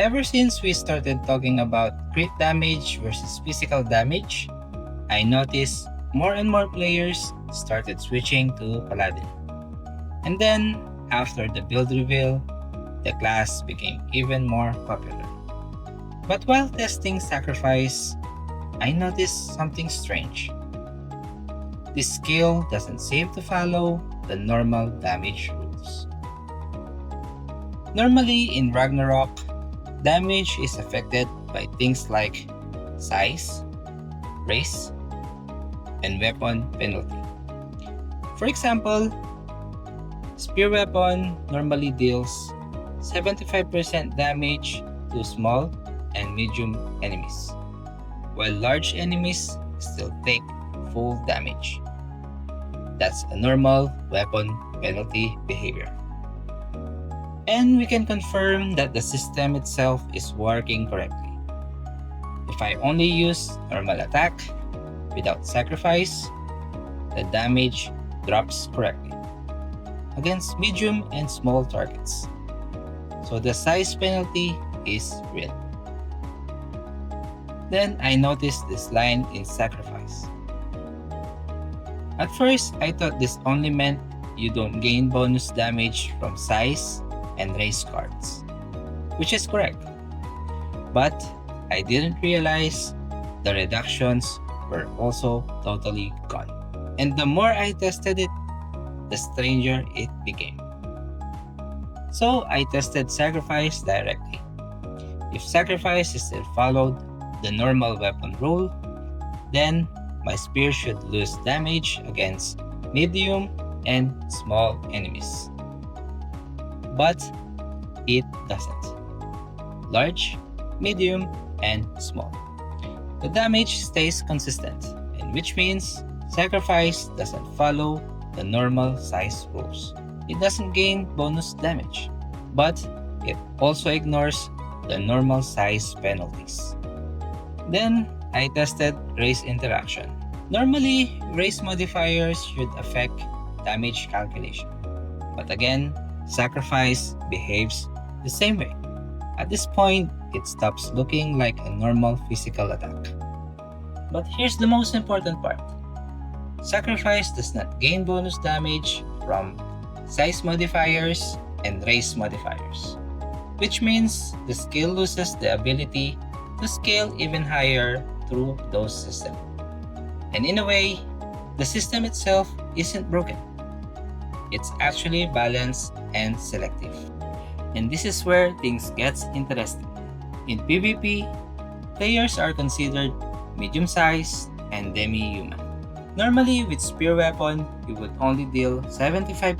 Ever since we started talking about crit damage versus physical damage, I noticed more and more players started switching to Paladin. And then, after the build reveal, the class became even more popular. But while testing Sacrifice, I noticed something strange. This skill doesn't seem to follow the normal damage rules. Normally in Ragnarok, damage is affected by things like size, race, and weapon penalty. For example, spear weapon normally deals 75% damage to small and medium enemies, while large enemies still take full damage. That's a normal weapon penalty behavior. And we can confirm that the system itself is working correctly. If I only use normal attack without sacrifice, the damage drops correctly against medium and small targets. So the size penalty is real. Then I noticed this line in Sacrifice. At first, I thought this only meant you don't gain bonus damage from size and race cards, which is correct. But I didn't realize the reductions were also totally gone. And the more I tested it, the stranger it became. So I tested Sacrifice directly. If Sacrifice still followed the normal weapon rule, then my spear should lose damage against medium and small enemies. But it doesn't. Large, medium, and small. The damage stays consistent, and which means Sacrifice doesn't follow the normal size rules. It doesn't gain bonus damage, but it also ignores the normal size penalties. Then I tested race interaction. Normally, race modifiers should affect damage calculation. But again, Sacrifice behaves the same way. At this point, it stops looking like a normal physical attack. But here's the most important part. Sacrifice does not gain bonus damage from size modifiers and race modifiers, which means the skill loses the ability to scale even higher through those systems. And in a way, the system itself isn't broken. It's actually balanced and selective. And this is where things gets interesting. In PvP, players are considered medium-sized and Demi-Human. Normally, with spear weapon, you would only deal 75%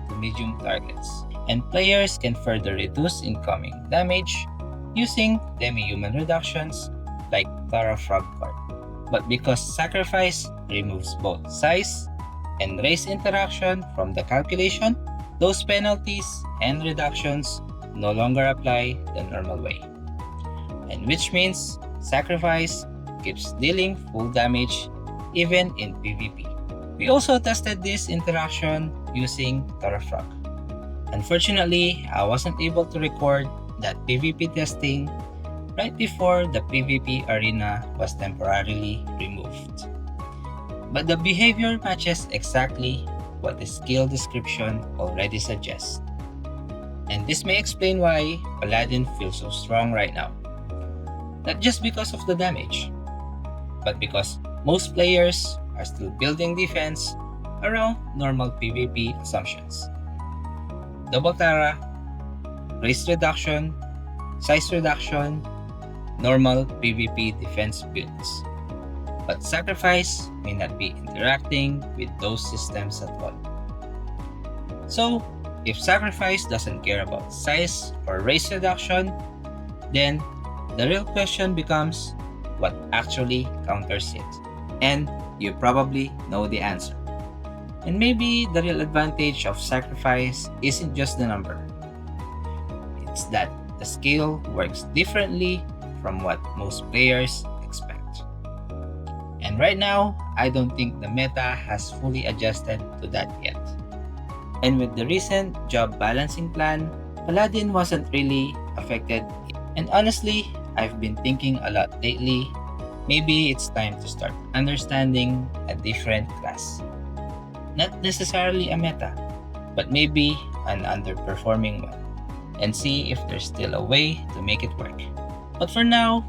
to medium targets, and players can further reduce incoming damage using Demi-Human reductions like Thara Frog card. But because Sacrifice removes both size and race interaction from the calculation, those penalties and reductions no longer apply the normal way. And which means Sacrifice keeps dealing full damage even in PvP. We also tested this interaction using Thara Frog. Unfortunately, I wasn't able to record that PvP testing right before the PvP arena was temporarily removed. But the behavior matches exactly what the skill description already suggests. And this may explain why Paladin feels so strong right now. Not just because of the damage, but because most players are still building defense around normal PvP assumptions. Double Thara, race reduction, size reduction, normal PvP defense builds. But Sacrifice may not be interacting with those systems at all. So, if Sacrifice doesn't care about size or race reduction, then the real question becomes what actually counters it. And you probably know the answer. And maybe the real advantage of Sacrifice isn't just the number. It's that the skill works differently from what most players expect. And right now, I don't think the meta has fully adjusted to that yet. And with the recent job balancing plan, Paladin wasn't really affected And honestly, I've been thinking a lot lately. Maybe it's time to start understanding a different class. Not necessarily a meta, but maybe an underperforming one, and see if there's still a way to make it work. But for now,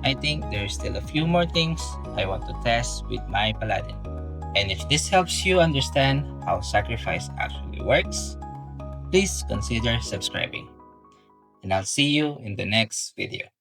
I think there's still a few more things I want to test with my Paladin. And if this helps you understand how Sacrifice actually works, please consider subscribing. And I'll see you in the next video.